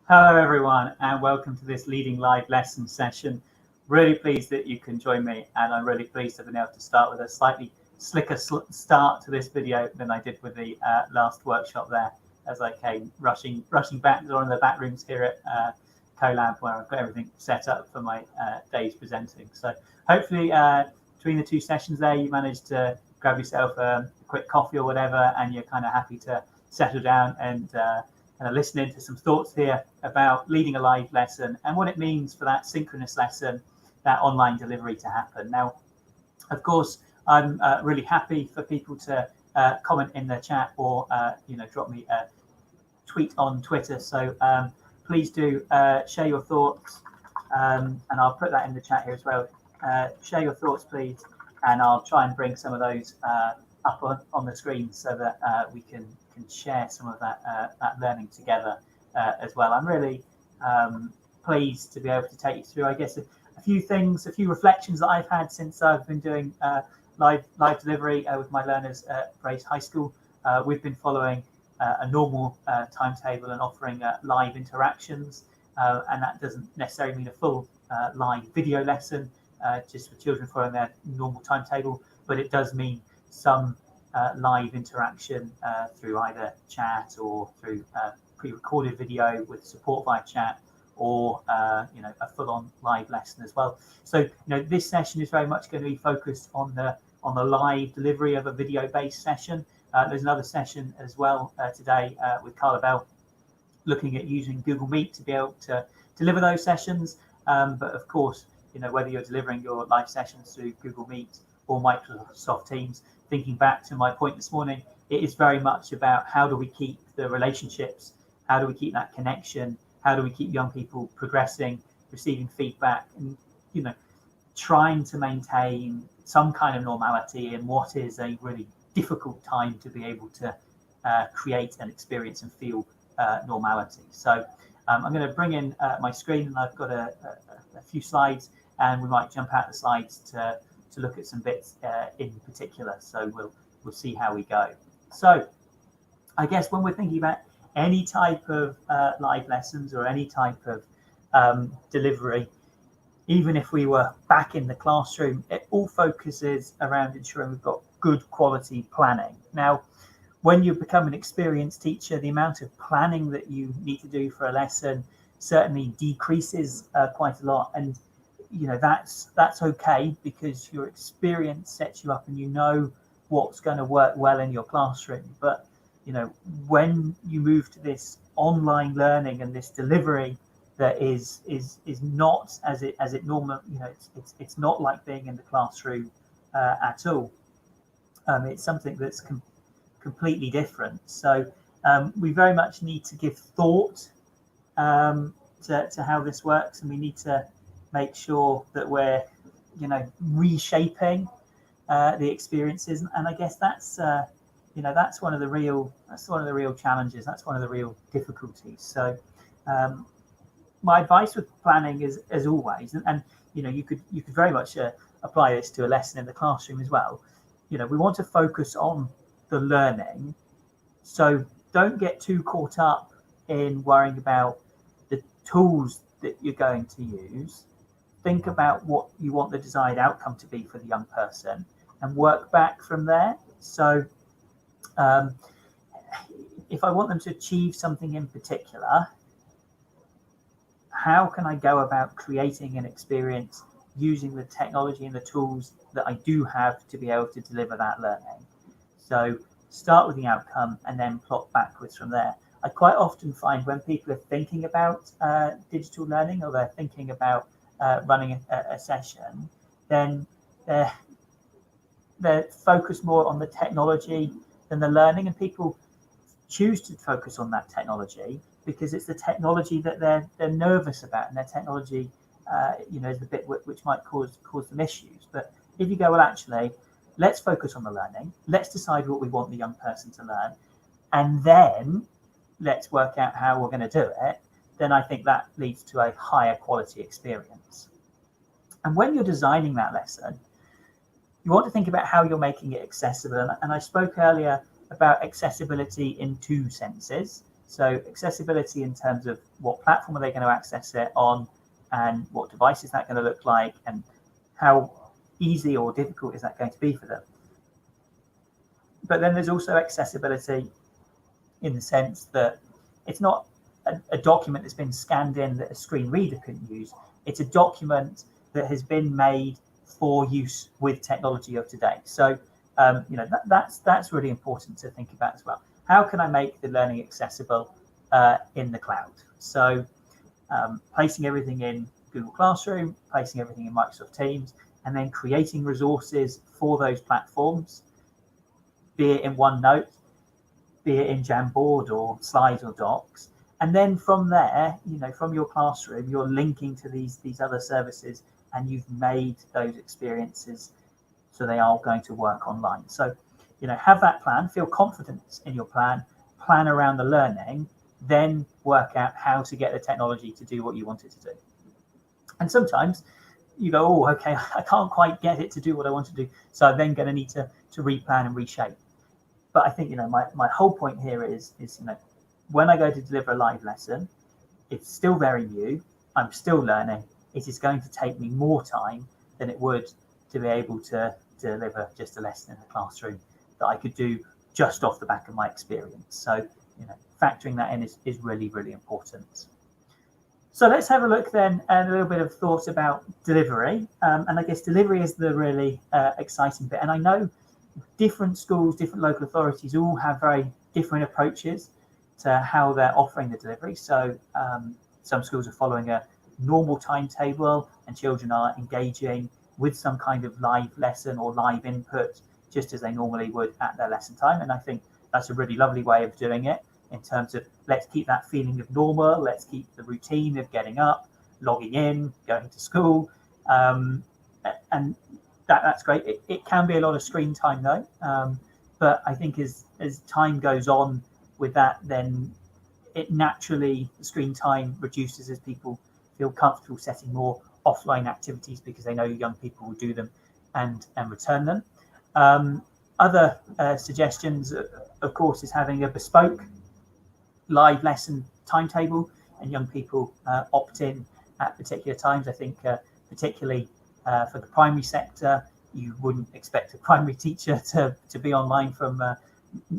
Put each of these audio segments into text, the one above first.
Hello everyone and welcome to this leading live lesson session. Really pleased that you can join me, and I'm really pleased to have been able to start with a slightly slicker start to this video than I did with the last workshop there, as I came rushing back to one of the back rooms here at CoLab, where I've got everything set up for my days presenting. So hopefully between the two sessions there you managed to grab yourself a quick coffee or whatever, and you're kind of happy to settle down and listening to some thoughts here about leading a live lesson and what it means for that synchronous lesson, that online delivery to happen. Now, of course, I'm really happy for people to comment in the chat or drop me a tweet on Twitter. So please do share your thoughts, and I'll put that in the chat here as well. Share your thoughts, please, and I'll try and bring some of those up on the screen so that we can share some of that learning together as well. I'm really pleased to be able to take you through, I guess, a few things, a few reflections that I've had since I've been doing live delivery with my learners at Brace High School. We've been following a normal timetable and offering live interactions, and that doesn't necessarily mean a full live video lesson just for children following their normal timetable, but it does mean some live interaction through either chat or through pre-recorded video with support via chat, or a full-on live lesson as well. So this session is very much going to be focused on the live delivery of a video-based session. There's another session as well today with Carla Bell, looking at using Google Meet to be able to deliver those sessions. But of course, whether you're delivering your live sessions through Google Meet or Microsoft Teams, thinking back to my point this morning, it is very much about how do we keep the relationships, how do we keep that connection, how do we keep young people progressing, receiving feedback, and trying to maintain some kind of normality in what is a really difficult time to be able to create an experience and feel normality. So I'm going to bring in my screen, and I've got a few slides, and we might jump out the slides to look at some bits in particular. So we'll see how we go. So I guess when we're thinking about any type of live lessons or any type of delivery, even if we were back in the classroom, it all focuses around ensuring we've got good quality planning. Now, when you become an experienced teacher, the amount of planning that you need to do for a lesson certainly decreases quite a lot. And that's okay, because your experience sets you up and you know what's going to work well in your classroom. But when you move to this online learning and this delivery that is not as it normal, it's not like being in the classroom at all. It's something that's completely different. So we very much need to give thought to how this works, and we need to make sure that we're reshaping the experiences. And I guess that's one of the real challenges, that's one of the real difficulties. So my advice with planning is, as always, and you could very much apply this to a lesson in the classroom as well. We want to focus on the learning, so don't get too caught up in worrying about the tools that you're going to use. Think about what you want the desired outcome to be for the young person and work back from there. So if I want them to achieve something in particular, how can I go about creating an experience using the technology and the tools that I do have to be able to deliver that learning? So start with the outcome and then plot backwards from there. I quite often find when people are thinking about digital learning, or they're thinking about running a session, then they're focused more on the technology than the learning, and people choose to focus on that technology because it's the technology that they're nervous about, and their technology is the bit which might cause them issues. But if you go, well, actually, let's focus on the learning, let's decide what we want the young person to learn, and then let's work out how we're going to do it, then I think that leads to a higher quality experience. And when you're designing that lesson, you want to think about how you're making it accessible. And I spoke earlier about accessibility in two senses. So accessibility in terms of what platform are they going to access it on, and what device is that going to look like, and how easy or difficult is that going to be for them. But then there's also accessibility in the sense that it's not a document that's been scanned in that a screen reader can use. It's a document that has been made for use with technology of today. So that's really important to think about as well. How can I make the learning accessible in the cloud? So placing everything in Google Classroom, placing everything in Microsoft Teams, and then creating resources for those platforms, be it in OneNote, be it in Jamboard or Slides or Docs. And then from there, from your classroom, you're linking to these other services, and you've made those experiences so they are going to work online. So, have that plan, feel confident in your plan around the learning, then work out how to get the technology to do what you want it to do. And sometimes you go, oh, okay, I can't quite get it to do what I want to do, so I'm then going to need to replan and reshape. But I think, my whole point here is when I go to deliver a live lesson, it's still very new. I'm still learning. It is going to take me more time than it would to be able to deliver just a lesson in the classroom that I could do just off the back of my experience. So, factoring that in is really, really important. So let's have a look then and a little bit of thought about delivery. And I guess delivery is the really exciting bit. And I know different schools, different local authorities all have very different approaches to how they're offering the delivery. So some schools are following a normal timetable and children are engaging with some kind of live lesson or live input just as they normally would at their lesson time. And I think that's a really lovely way of doing it in terms of let's keep that feeling of normal, let's keep the routine of getting up, logging in, going to school. And that's great. It can be a lot of screen time though. But I think as time goes on with that, then it naturally, the screen time reduces as people feel comfortable setting more offline activities because they know young people will do them and return them. Other suggestions, of course, is having a bespoke live lesson timetable, and young people opt in at particular times. I think particularly for the primary sector, you wouldn't expect a primary teacher to be online from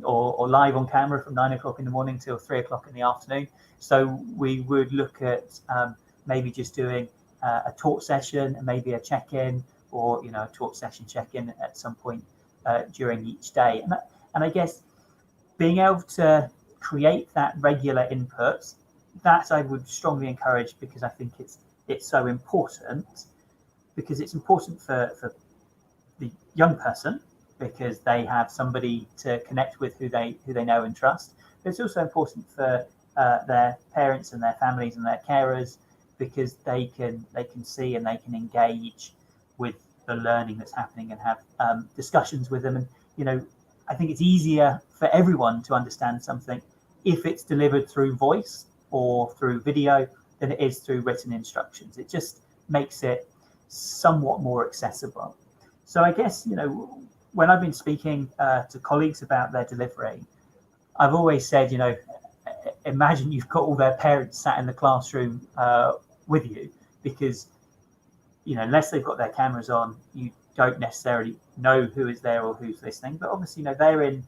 or live on camera from 9 o'clock in the morning till 3 o'clock in the afternoon. So we would look at maybe just doing a talk session and maybe a check-in, or a talk session check-in at some point during each day. And I guess being able to create that regular input, that I would strongly encourage, because I think it's so important, because it's important for the young person because they have somebody to connect with who they know and trust. But it's also important for their parents and their families and their carers, because they can see and they can engage with the learning that's happening and have discussions with them. And I think it's easier for everyone to understand something if it's delivered through voice or through video than it is through written instructions. It just makes it somewhat more accessible. So I guess, when I've been speaking to colleagues about their delivery, I've always said, imagine you've got all their parents sat in the classroom with you, because, unless they've got their cameras on, you don't necessarily know who is there or who's listening. But obviously, they're in,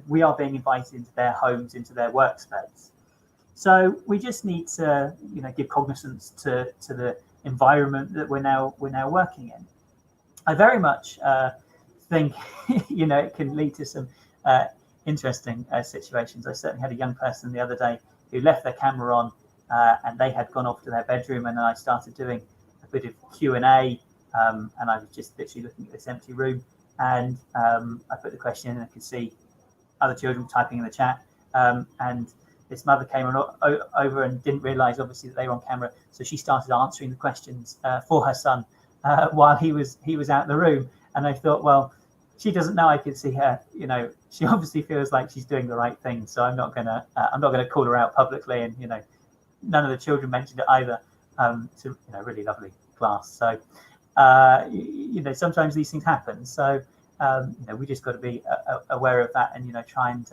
we are being invited into their homes, into their workspace. So we just need to, give cognizance to the environment that we're now working in. I very much think, it can lead to some interesting situations. I certainly had a young person the other day who left their camera on and they had gone off to their bedroom, and I started doing a bit of Q&A, and I was just literally looking at this empty room, and I put the question in and I could see other children typing in the chat, and this mother came over and didn't realise obviously that they were on camera, so she started answering the questions for her son while he was out in the room. And I thought, well, she doesn't know I could see her. She obviously feels like she's doing the right thing, so I'm not gonna call her out publicly. And none of the children mentioned it either. It's a really lovely class. So sometimes these things happen. So we just got to be aware of that, and try and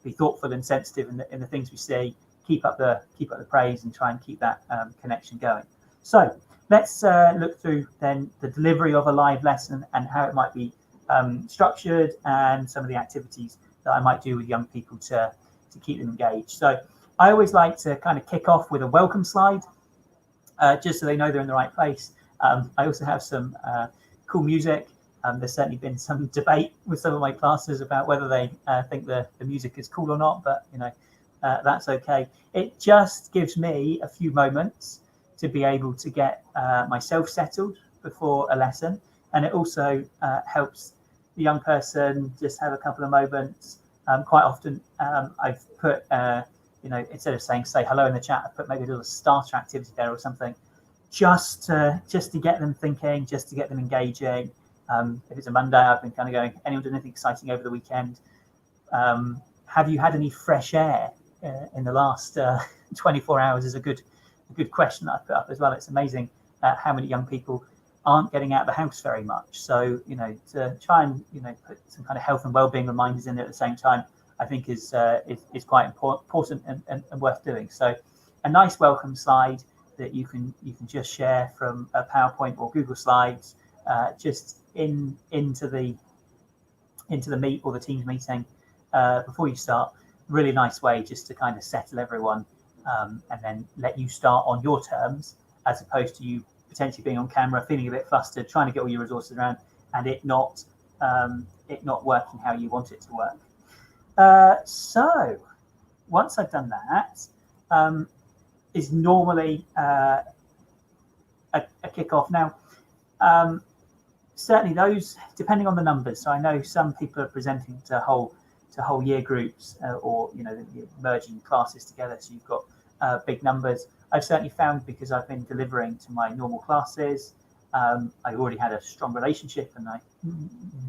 be thoughtful and sensitive in the things we see, keep up the praise, and try and keep that connection going. So let's look through then the delivery of a live lesson and how it might be structured, and some of the activities that I might do with young people to keep them engaged. So I always like to kind of kick off with a welcome slide, just so they know they're in the right place. I also have some cool music. There's certainly been some debate with some of my classes about whether they think the music is cool or not, but that's okay. It just gives me a few moments to be able to get myself settled before a lesson, and it also helps the young person just have a couple of moments. Quite often I've put instead of saying say hello in the chat, I've put maybe a little starter activity there or something, just to get them thinking, just to get them engaging. If it's a Monday, I've been kind of going, anyone done anything exciting over the weekend? Have you had any fresh air in the last 24 hours is a good question that I put up as well. It's amazing how many young people aren't getting out of the house very much. So, to try and, put some kind of health and well-being reminders in there at the same time, I think is quite important and worth doing. So a nice welcome slide that you can just share from a PowerPoint or Google Slides, just into the meet or the Teams meeting before you start. Really nice way just to kind of settle everyone, and then let you start on your terms, as opposed to you potentially being on camera, feeling a bit flustered, trying to get all your resources around, and it not working how you want it to work. So once I've done that, is normally a kickoff. Now, certainly those, depending on the numbers. So I know some people are presenting to whole year groups, or merging classes together. So you've got big numbers. I've certainly found, because I've been delivering to my normal classes, I've already had a strong relationship and I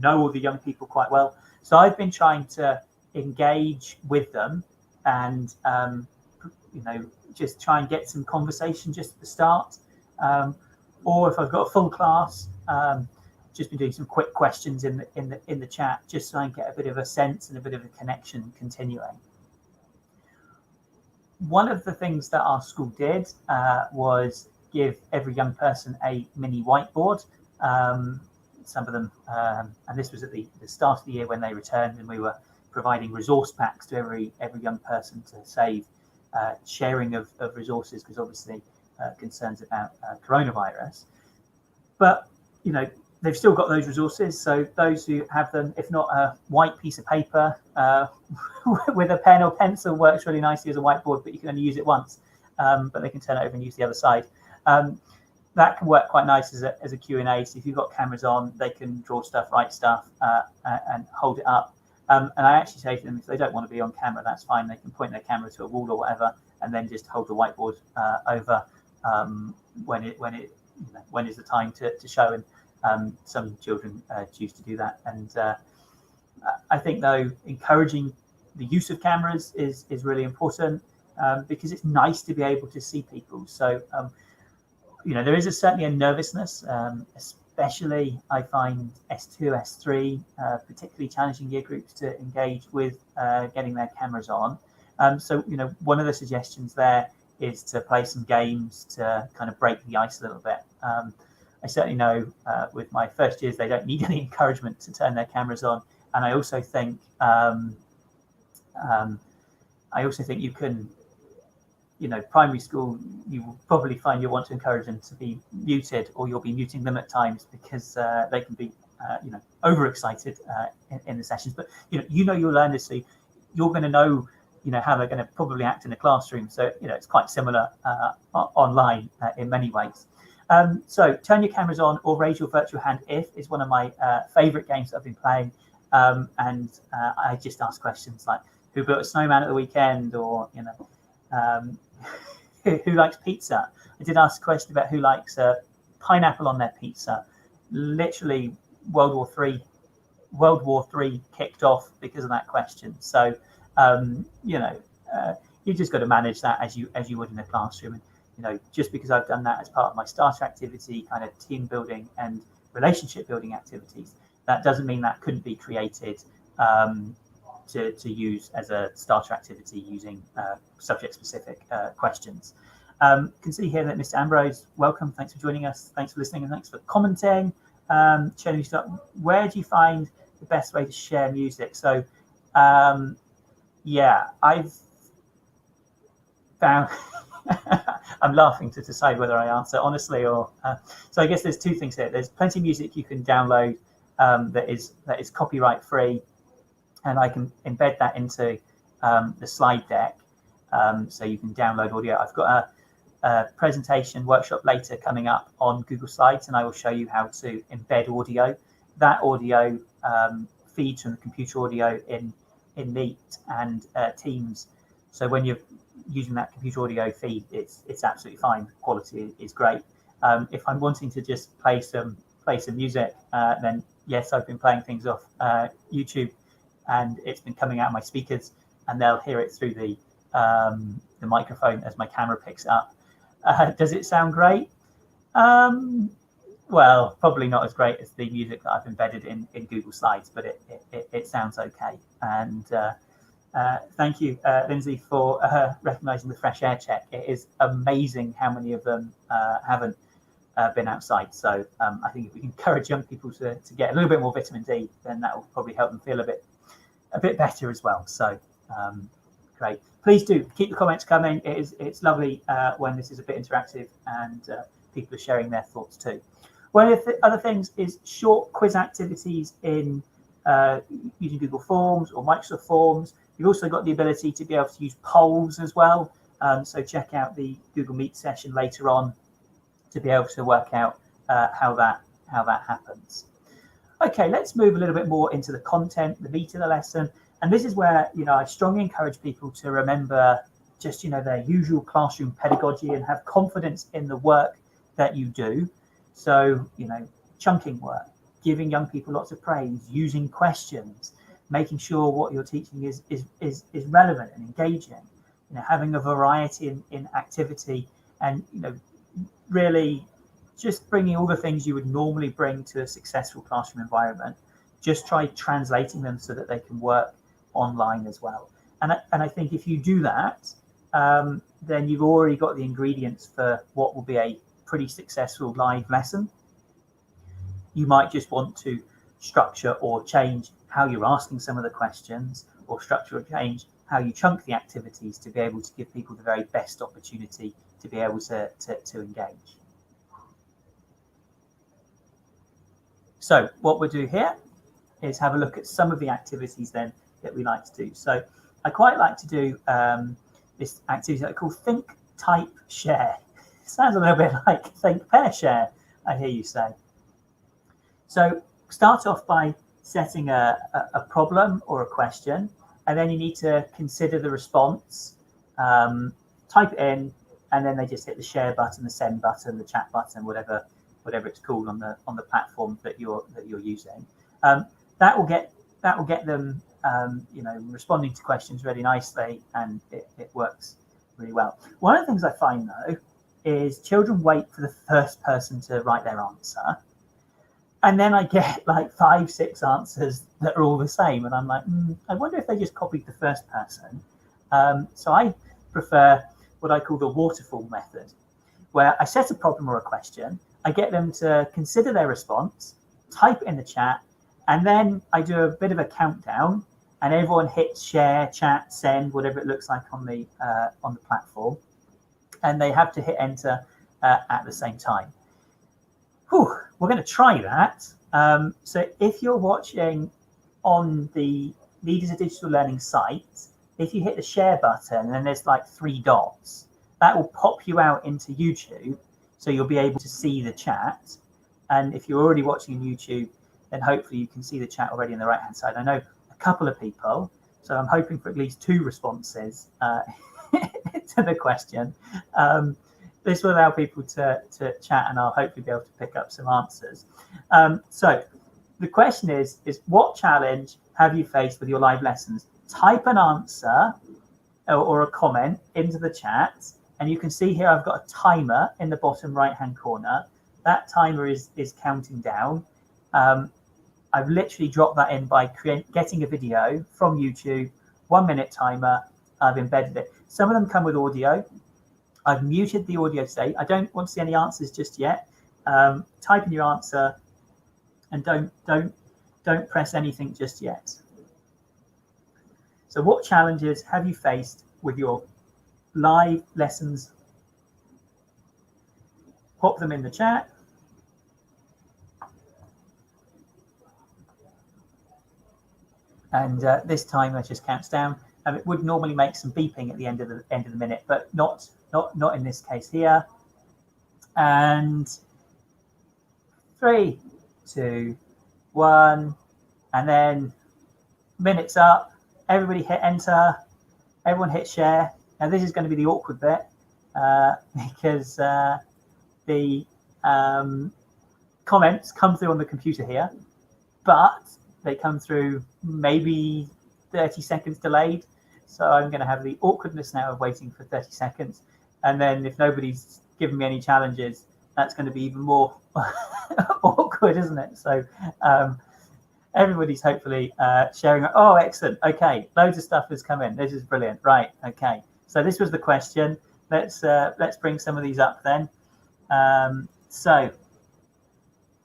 know all the young people quite well. So I've been trying to engage with them and just try and get some conversation just at the start. Or if I've got a full class, just been doing some quick questions in the chat, just so I can get a bit of a sense and a bit of a connection continuing. One of the things that our school did was give every young person a mini whiteboard. Some of them, and this was at the start of the year when they returned, and we were providing resource packs to every young person to save sharing of resources, because obviously concerns about coronavirus. But they've still got those resources. So those who have them, if not a white piece of paper with a pen or pencil, works really nicely as a whiteboard, but you can only use it once. But they can turn it over and use the other side. That can work quite nice as a Q&A. So if you've got cameras on, they can draw stuff, write stuff, and hold it up. And I actually say to them, if they don't want to be on camera, that's fine. They can point their camera to a wall or whatever, and then just hold the whiteboard over when is the time to show. And some children choose to do that. And I think, though, encouraging the use of cameras is really important, because it's nice to be able to see people. So there is certainly a nervousness, especially I find S2, S3, particularly challenging year groups to engage with getting their cameras on. So one of the suggestions there is to play some games to kind of break the ice a little bit. I certainly know with my first years, they don't need any encouragement to turn their cameras on. And I also think you can, primary school, you will probably find you'll want to encourage them to be muted, or you'll be muting them at times, because they can be, overexcited in the sessions. But your learners, so you're going to know, how they're going to probably act in the classroom. So it's quite similar online in many ways. So turn your cameras on, or raise your virtual hand if is one of my favorite games that I've been playing. And I just ask questions like, who built a snowman at the weekend, or who likes pizza? I did ask a question about who likes pineapple on their pizza. Literally World War III kicked off because of that question. So you just got to manage that as you would in a classroom. And just because I've done that as part of my starter activity, kind of team building and relationship building activities, that doesn't mean that couldn't be created to use as a starter activity using subject-specific questions. Can see here that Mr. Ambrose, welcome. Thanks for joining us. Thanks for listening, and thanks for commenting. Where do you find the best way to share music? So, yeah, I've found. I'm laughing to decide whether I answer honestly or. So I guess there's two things here. There's plenty of music you can download that is copyright free, and I can embed that into the slide deck, so you can download audio. I've got a presentation workshop later coming up on Google Slides, and I will show you how to embed audio. That audio feeds from the computer audio in Meet and Teams. So when you're using that computer audio feed, it's absolutely fine. The quality is great. If I'm wanting to just play some music, then yes, I've been playing things off YouTube, and it's been coming out of my speakers, and they'll hear it through the microphone as my camera picks up. Does it sound great? Well, probably not as great as the music that I've embedded in Google Slides, but it sounds okay. And thank you, Lindsay, for recognizing the fresh air check. It is amazing how many of them haven't been outside. So I think if we can encourage young people to get a little bit more vitamin D, then that will probably help them feel a bit better as well. So great. Please do keep the comments coming. It's lovely when this is a bit interactive and people are sharing their thoughts too. One of the other things is short quiz activities in using Google Forms or Microsoft Forms. You've also got the ability to be able to use polls as well. So check out the Google Meet session later on to be able to work out how that happens. Okay, let's move a little bit more into the content, the meat of the lesson. And this is where, I strongly encourage people to remember just, their usual classroom pedagogy and have confidence in the work that you do. So, chunking work, giving young people lots of praise, using questions, making sure what you're teaching is relevant and engaging, having a variety in activity, and, really just bringing all the things you would normally bring to a successful classroom environment. Just try translating them so that they can work online as well. And I think if you do that, then you've already got the ingredients for what will be a pretty successful live lesson. You might just want to structure or change how you're asking some of the questions, or structure or change how you chunk the activities to be able to give people the very best opportunity to be able to engage. So what we'll do here is have a look at some of the activities then that we like to do. So I quite like to do this activity that I call Think, Type, Share. It sounds a little bit like Think, Pair, Share, I hear you say. So start off by setting a problem or a question, and then you need to consider the response, type it in, and then they just hit the share button, the send button, the chat button, whatever it's called on the platform that you're using. That will get them responding to questions really nicely, and it works really well. One of the things I find though is children wait for the first person to write their answer, and then I get like 5-6 answers that are all the same, and I'm like, I wonder if they just copied the first person. So I prefer what I call the waterfall method, where I set a problem or a question, I get them to consider their response, type it in the chat, and then I do a bit of a countdown, and everyone hits share, chat, send, whatever it looks like on the platform, and they have to hit enter at the same time. Whew, we're going to try that. So if you're watching on the Leaders of Digital Learning site, if you hit the share button and then there's like 3 dots, that will pop you out into YouTube, so you'll be able to see the chat. And if you're already watching on YouTube, then hopefully you can see the chat already on the right hand side. I know a couple of people, so I'm hoping for at least 2 responses to the question. This will allow people to chat, and I'll hopefully be able to pick up some answers. So the question is what challenge have you faced with your live lessons? Type an answer or a comment into the chat, and you can see here I've got a timer in the bottom right hand corner. That timer is counting down. I've literally dropped that in by getting a video from YouTube, 1 minute timer. I've embedded it. Some of them come with audio. I've muted the audio today. I don't want to see any answers just yet. Type in your answer and don't press anything just yet. So what challenges have you faced with your live lessons? Pop them in the chat. And this timer just counts down. It would normally make some beeping at the end of the minute, but not in this case here. And 3, 2, 1, and then minutes up. Everybody hit enter. Everyone hit share. Now this is going to be the awkward bit because the comments come through on the computer here, but they come through maybe 30 seconds delayed. So I'm going to have the awkwardness now of waiting for 30 seconds. And then if nobody's given me any challenges, that's going to be even more awkward, isn't it? So everybody's hopefully sharing. Oh, excellent. Okay, loads of stuff has come in. This is brilliant. Right. Okay. So this was the question. Let's bring some of these up then. So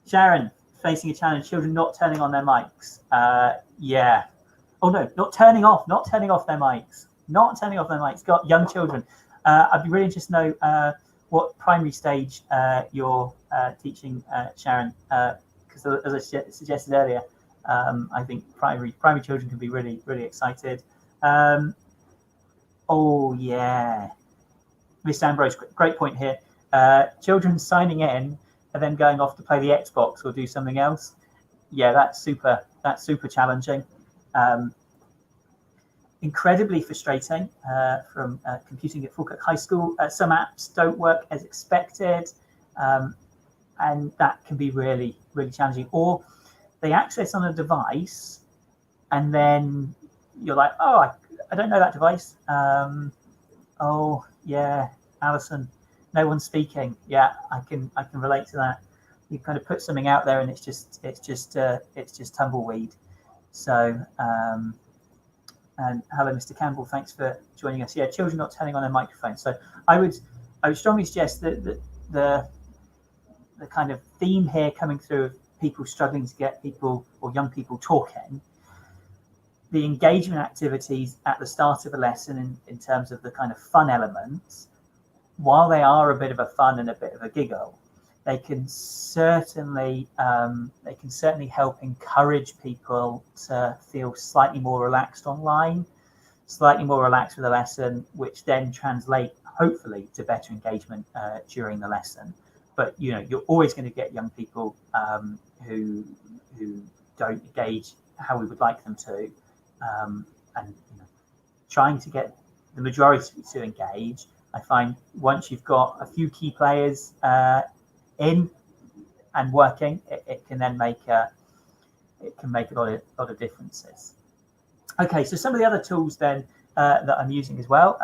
Sharon, facing a challenge, children not turning on their mics. Yeah. Oh no, not turning off their mics. Got young children. I'd be really interested to know what primary stage you're teaching, Sharon, because as I suggested earlier, I think primary children can be really, really excited. Oh yeah, Miss Ambrose, great point here. Children signing in and then going off to play the Xbox or do something else. Yeah, that's super challenging. Incredibly frustrating from computing at Falkirk High School. Some apps don't work as expected, and that can be really, really challenging. Or they access on a device, and then you're like, oh, I don't know that device. Oh yeah, Alison, no one's speaking. Yeah, I can relate to that. You kind of put something out there, and it's just tumbleweed. So. And hello, Mr. Campbell. Thanks for joining us. Yeah, children not turning on their microphones. So I would strongly suggest that the kind of theme here coming through of people struggling to get people or young people talking, the engagement activities at the start of a lesson in terms of the kind of fun elements, while they are a bit of a fun and a bit of a giggle, they can certainly help encourage people to feel slightly more relaxed online, slightly more relaxed with the lesson, which then translate hopefully to better engagement during the lesson. But you're always going to get young people who don't engage how we would like them to, and trying to get the majority to engage. I find once you've got a few key players in and working, it can then make a lot of differences. Okay, so some of the other tools then that I'm using as well,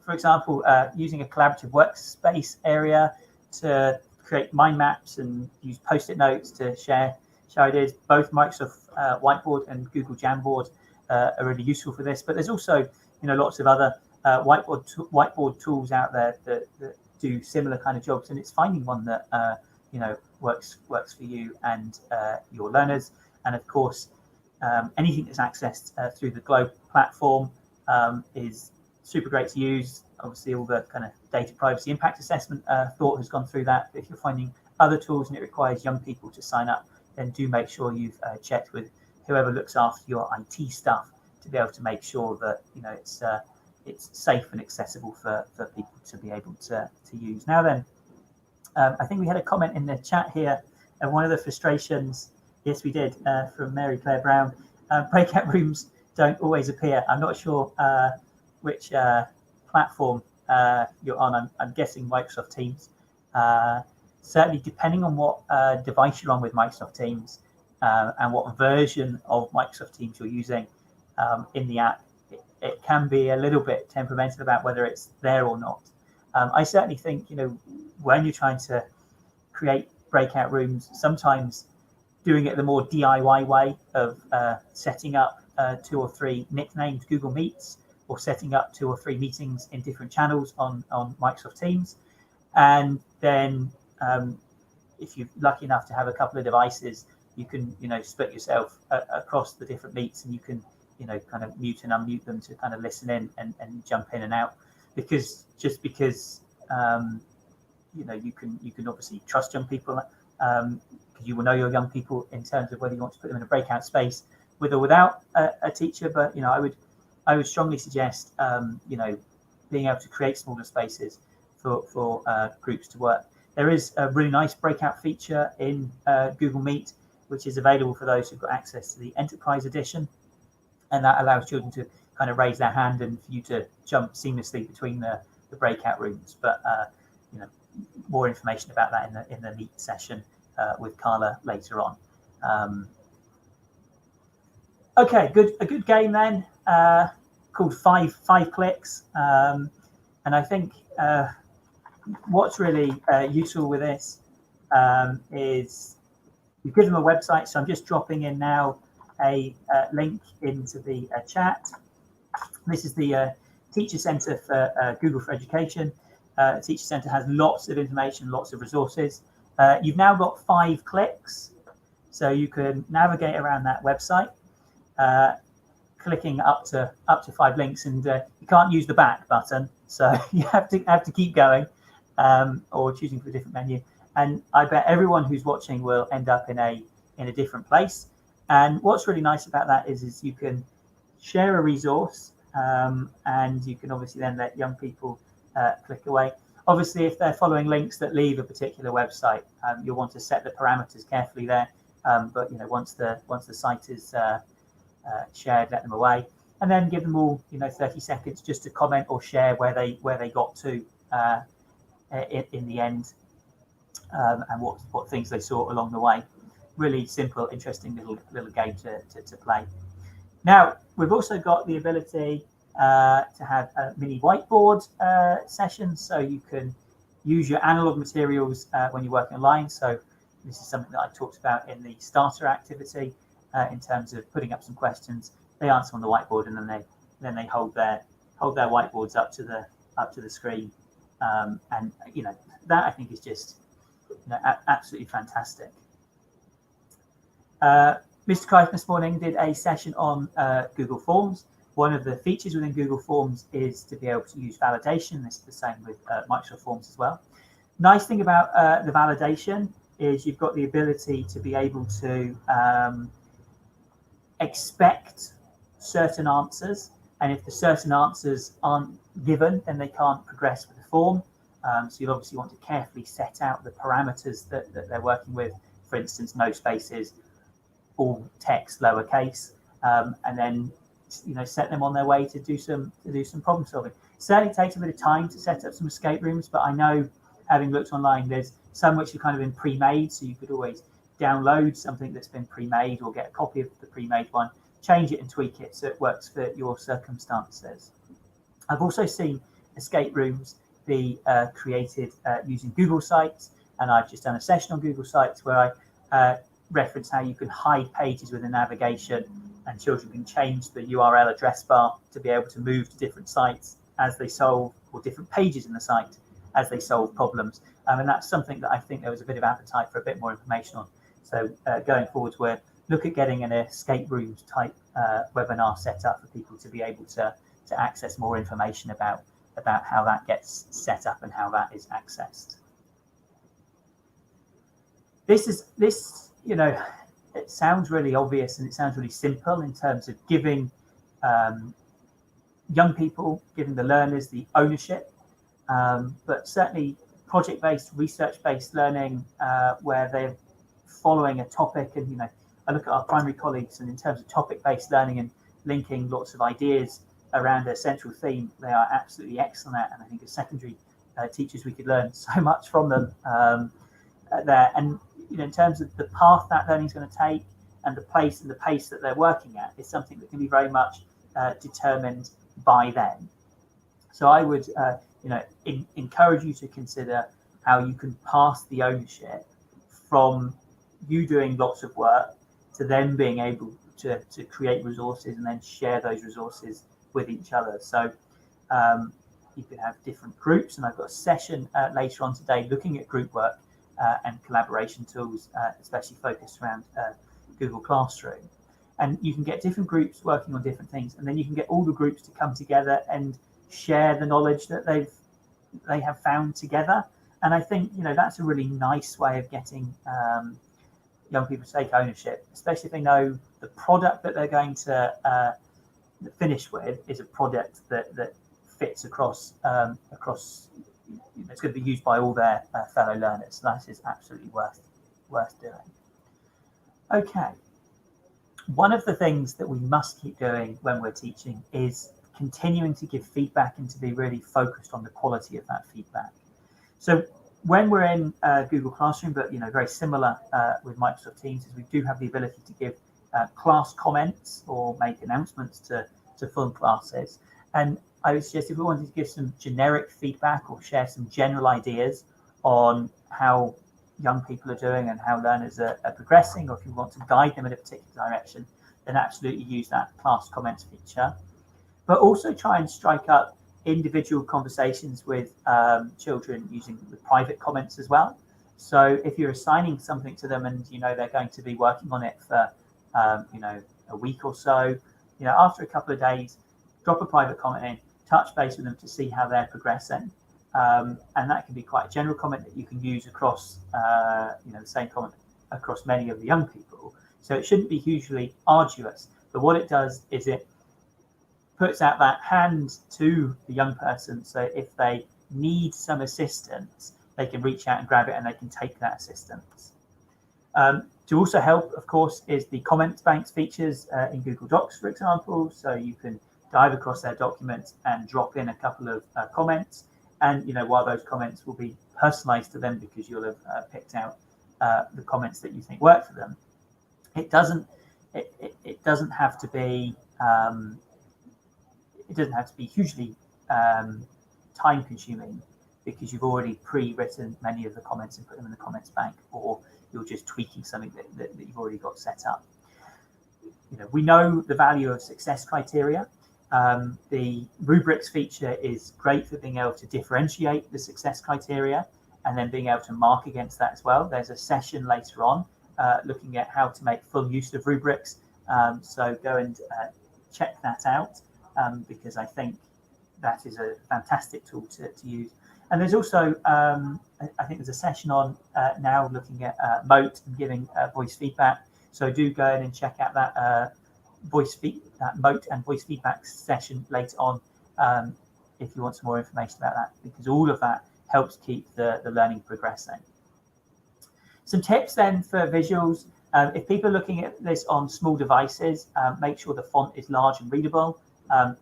for example, using a collaborative workspace area to create mind maps and use post-it notes to share ideas. Both Microsoft Whiteboard and Google Jamboard are really useful for this, but there's also lots of other whiteboard tools out there that do similar kind of jobs, and it's finding one that works for you and your learners. And of course, anything that's accessed through the Globe platform is super great to use. Obviously, all the kind of data privacy impact assessment thought has gone through that. But if you're finding other tools and it requires young people to sign up, then do make sure you've checked with whoever looks after your IT stuff to be able to make sure that it's safe and accessible for people to be able to use. Now then, I think we had a comment in the chat here, and one of the frustrations, yes we did, from Mary Claire Brown, breakout rooms don't always appear. I'm not sure which platform you're on. I'm guessing Microsoft Teams. Certainly depending on what device you're on with Microsoft Teams and what version of Microsoft Teams you're using in the app, it can be a little bit temperamental about whether it's there or not. I certainly think, when you're trying to create breakout rooms, sometimes doing it the more DIY way of setting up 2 or 3 nicknamed Google Meets, or setting up 2 or 3 meetings in different channels on Microsoft Teams. And then if you're lucky enough to have a couple of devices, you can, split yourself across the different meets, and you can, kind of mute and unmute them to kind of listen in and jump in and out. Because you can obviously trust young people, because you will know your young people in terms of whether you want to put them in a breakout space with or without a teacher. But I would strongly suggest being able to create smaller spaces for groups to work. There is a really nice breakout feature in Google Meet, which is available for those who've got access to the Enterprise Edition, and that allows children to kind of raise their hand and for you to jump seamlessly between the breakout rooms. But more information about that in the Meet session with Carla later on. Okay, a good game then, called Five Clicks, and I think what's really useful with this is you give them a website. So I'm just dropping in now a link into the chat. This is the Teacher Centre for Google for Education. Teacher Centre has lots of information, lots of resources. You've now got 5 clicks, so you can navigate around that website, clicking up to 5 links, and you can't use the back button, so you have to keep going, or choosing for a different menu. And I bet everyone who's watching will end up in a different place. And what's really nice about that is you can share a resource, and you can obviously then let young people click away. Obviously, if they're following links that leave a particular website, you'll want to set the parameters carefully there. But once the site is shared, let them away, and then give them all 30 seconds just to comment or share where they got to in the end, and what things they saw along the way. Really simple, interesting little game to play. Now we've also got the ability to have a mini whiteboard session, so you can use your analog materials when you're working online. So this is something that I talked about in the starter activity, in terms of putting up some questions. They answer on the whiteboard, and then they hold their whiteboards up to the screen, and that I think is just absolutely fantastic. Mr. Crichton this morning did a session on Google Forms. One of the features within Google Forms is to be able to use validation. This is the same with Microsoft Forms as well. Nice thing about the validation is you've got the ability to be able to expect certain answers, and if the certain answers aren't given, then they can't progress with the form. So you'll obviously want to carefully set out the parameters that they're working with. For instance, no spaces, all text lowercase, and then set them on their way to do some problem solving. Certainly takes a bit of time to set up some escape rooms, but I know, having looked online, there's some which are kind of been pre-made, so you could always download something that's been pre-made or get a copy of the pre-made one, change it and tweak it so it works for your circumstances. I've also seen escape rooms be created using Google Sites, and I've just done a session on Google Sites where I reference how you can hide pages with a navigation, and children can change the URL address bar to be able to move to different sites as they solve, or different pages in the site as they solve problems. And that's something that I think there was a bit of appetite for a bit more information on. So going forward, we'll look at getting an escape rooms type webinar set up for people to be able to access more information about how that gets set up and how that is accessed. It sounds really obvious and it sounds really simple in terms of giving young people, giving the learners the ownership, but certainly project-based, research-based learning, where they're following a topic. And I look at our primary colleagues, and in terms of topic-based learning and linking lots of ideas around a central theme, they are absolutely excellent at. And I think as secondary teachers, we could learn so much from them there. And in terms of the path that learning is going to take, and the place and the pace that they're working at, is something that can be very much determined by them. So I would encourage you to consider how you can pass the ownership from you doing lots of work to then being able to create resources and then share those resources with each other. So you can have different groups, and I've got a session later on today looking at group work and collaboration tools, especially focused around Google Classroom. And you can get different groups working on different things, and then you can get all the groups to come together and share the knowledge that they have found together. And I think, you know, that's a really nice way of getting young people to take ownership, especially if they know the product that they're going to finish with is a product that fits across it's going to be used by all their fellow learners. So that is absolutely worth doing. Okay. One of the things that we must keep doing when we're teaching is continuing to give feedback and to be really focused on the quality of that feedback. So when we're in Google Classroom, but, you know, very similar with Microsoft Teams, is we do have the ability to give class comments or make announcements to full classes. And I would suggest if we wanted to give some generic feedback or share some general ideas on how young people are doing and how learners are progressing, or if you want to guide them in a particular direction, then absolutely use that class comments feature. But also try and strike up individual conversations with children using the private comments as well. So if you're assigning something to them and, you know, they're going to be working on it for, you know, a week or so, you know, after a couple of days, drop a private comment in, touch base with them to see how they're progressing. And that can be quite a general comment that you can use across, you know, the same comment across many of the young people. So it shouldn't be hugely arduous. But what it does is it puts out that hand to the young person. So if they need some assistance, they can reach out and grab it and they can take that assistance. To also help, of course, is the comment banks features in Google Docs, for example. So you can dive across their documents and drop in a couple of comments. And, you know, while those comments will be personalized to them because you'll have picked out the comments that you think work for them, it doesn't have to be hugely time consuming because you've already pre-written many of the comments and put them in the comments bank, or you're just tweaking something that you've already got set up. You know, we know the value of success criteria. The rubrics feature is great for being able to differentiate the success criteria and then being able to mark against that as well. There's a session later on looking at how to make full use of rubrics. So go and check that out because I think that is a fantastic tool to use. And there's also, I think there's a session on now looking at Moat and giving voice feedback. So do go in and check out that Moat and voice feedback session later on if you want some more information about that, because all of that helps keep the learning progressing. Some tips then for visuals. If people are looking at this on small devices, make sure the font is large and readable.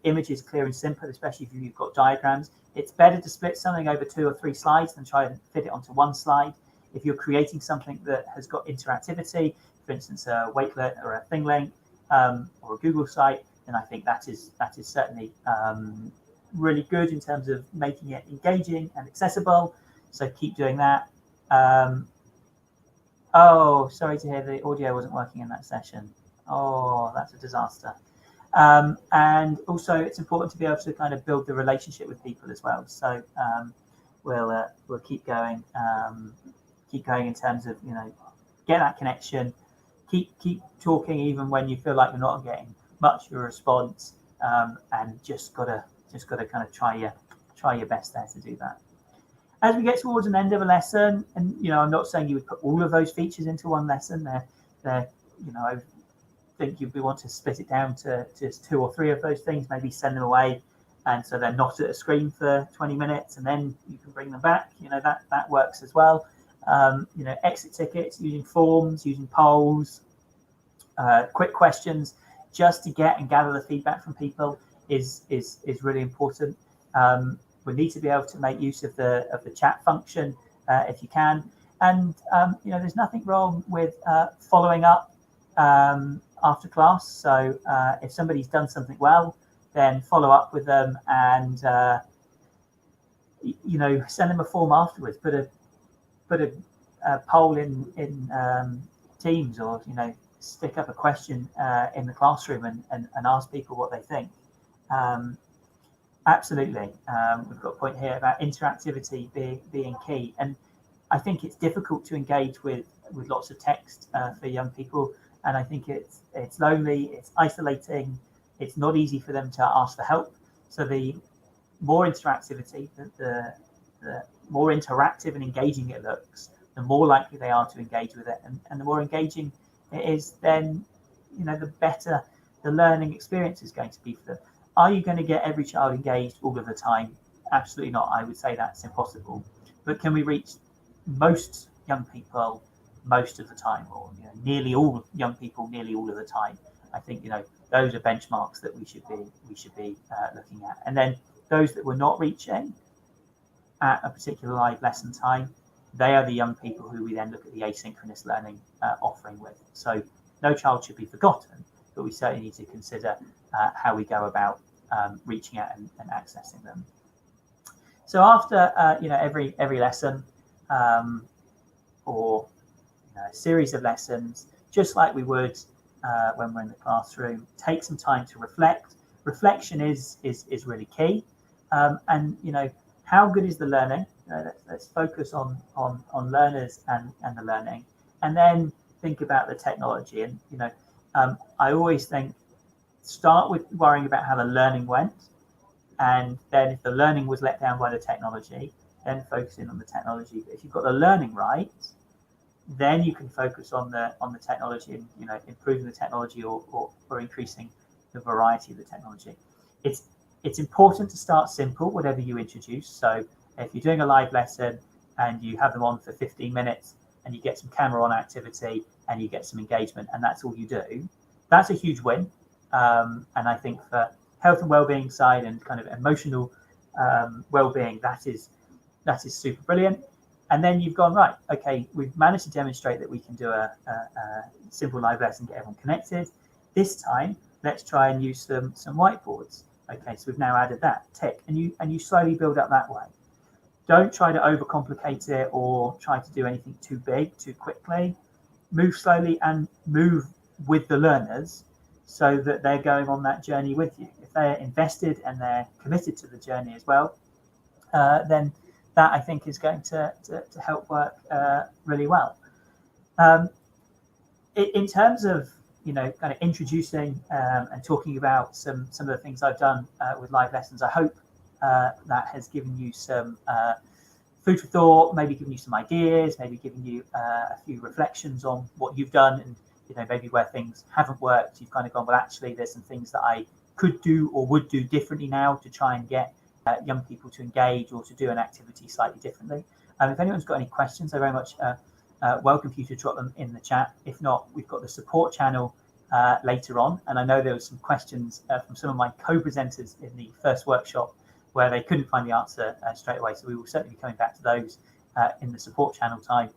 Images clear and simple, especially if you've got diagrams. It's better to split something over 2 or 3 slides than try and fit it onto one slide. If you're creating something that has got interactivity, for instance, a Wakelet or a ThingLink or a Google site, then I think that is certainly really good in terms of making it engaging and accessible. So keep doing that. Oh, sorry to hear the audio wasn't working in that session. Oh, that's a disaster. And also it's important to be able to kind of build the relationship with people as well. So we'll keep going in terms of, you know, get that connection, keep talking even when you feel like you're not getting much of a response, and just gotta kind of try your best there to do that. As we get towards an end of a lesson, and, you know, I'm not saying you would put all of those features into one lesson. They're you know, I think you'd want to split it down to just 2 or 3 of those things, maybe send them away, and so they're not at a screen for 20 minutes, and then you can bring them back. You know, that works as well. You know, exit tickets, using forms, using polls, quick questions, just to get and gather the feedback from people is really important. We need to be able to make use of the chat function if you can, and you know, there's nothing wrong with following up after class. So if somebody's done something well, then follow up with them and you know, send them a form afterwards. Put a poll in Teams, or stick up a question in the classroom and ask people what they think. Absolutely. We've got a point here about interactivity being key, and I think it's difficult to engage with lots of text for young people, and I think it's lonely, it's isolating, it's not easy for them to ask for help. So the more interactivity, the more interactive and engaging it looks, the more likely they are to engage with it, and the more engaging it is, then the better the learning experience is going to be for them. Are you going to get every child engaged all of the time? Absolutely not. I would say that's impossible. But can we reach most young people most of the time, or nearly all young people nearly all of the time? I think those are benchmarks that we should be looking at. And then those that we're not reaching at a particular live lesson time, they are the young people who we then look at the asynchronous learning offering with. So no child should be forgotten, but we certainly need to consider how we go about reaching out and accessing them. So after every lesson or a series of lessons, just like we would when we're in the classroom, take some time to reflect. Reflection is really key, and how good is the learning? Let's focus on learners and the learning, and then think about the technology. And I always think, start with worrying about how the learning went, and then if the learning was let down by the technology, then focusing on the technology. But if you've got the learning right, then you can focus on the technology and improving the technology or increasing the variety of the technology. It's important to start simple, whatever you introduce. So if you're doing a live lesson and you have them on for 15 minutes and you get some camera on activity and you get some engagement, and that's all you do, that's a huge win. And I think for health and well-being side and kind of emotional well-being, that is super brilliant. And then you've gone, right, okay, we've managed to demonstrate that we can do a simple live lesson, get everyone connected. This time, let's try and use some whiteboards. Okay, so we've now added that, tick, and you slowly build up that way. Don't try to overcomplicate it or try to do anything too big, too quickly. Move slowly and move with the learners so that they're going on that journey with you. If they're invested and they're committed to the journey as well, then that I think is going to help work really well. In terms of kind of introducing and talking about some of the things I've done with live lessons, I hope that has given you some food for thought, maybe given you some ideas, maybe given you a few reflections on what you've done, and maybe where things haven't worked, you've kind of gone, well, actually there's some things that I could do or would do differently now to try and get young people to engage or to do an activity slightly differently. If anyone's got any questions, I very much welcome for you to drop them in the chat. If not, we've got the support channel later on, and I know there was some questions from some of my co-presenters in the first workshop where they couldn't find the answer straight away, so we will certainly be coming back to those in the support channel time.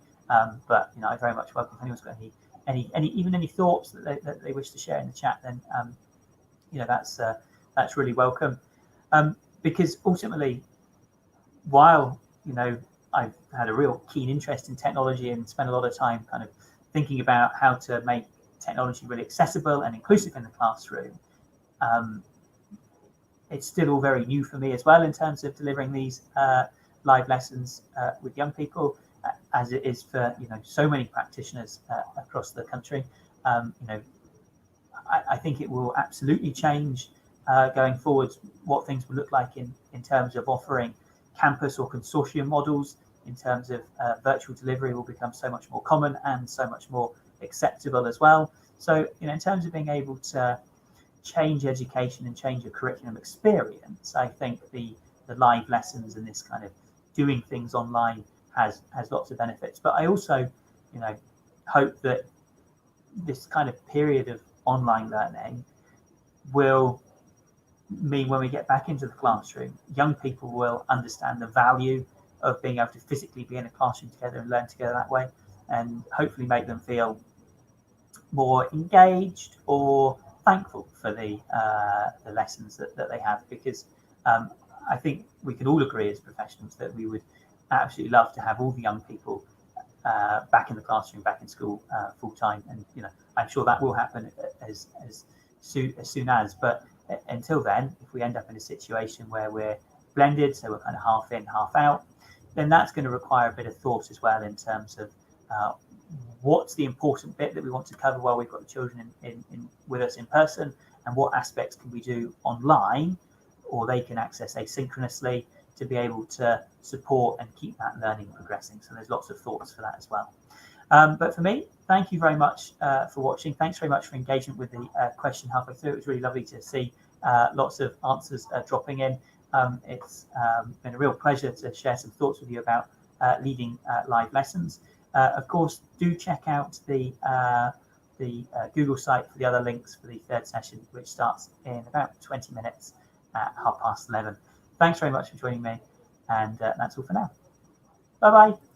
But I very much welcome if anyone's got any thoughts that they wish to share in the chat, then that's really welcome. Because ultimately, while I've had a real keen interest in technology and spent a lot of time kind of thinking about how to make technology really accessible and inclusive in the classroom, it's still all very new for me as well in terms of delivering these live lessons with young people, as it is for so many practitioners across the country. I think it will absolutely change going forward what things will look like in terms of offering campus or consortium models. In terms of virtual delivery will become so much more common and so much more acceptable as well. So in terms of being able to change education and change a curriculum experience, I think the live lessons and this kind of doing things online has lots of benefits. But I also hope that this kind of period of online learning will mean when we get back into the classroom, young people will understand the value of being able to physically be in a classroom together and learn together that way, and hopefully make them feel more engaged or thankful for the lessons that they have. Because I think we can all agree as professionals that we would absolutely love to have all the young people back in the classroom, back in school full time. And I'm sure that will happen as soon as. But until then, if we end up in a situation where we're blended, so we're kind of half in, half out, then that's going to require a bit of thought as well in terms of what's the important bit that we want to cover while we've got the children with us in person, and what aspects can we do online or they can access asynchronously to be able to support and keep that learning progressing. So there's lots of thoughts for that as well. But for me, thank you very much for watching. Thanks very much for engagement with the question halfway through. It was really lovely to see lots of answers dropping in. It's been a real pleasure to share some thoughts with you about leading live lessons. Of course, do check out the Google site for the other links for the third session, which starts in about 20 minutes at 11:30. Thanks very much for joining me, and that's all for now. Bye-bye.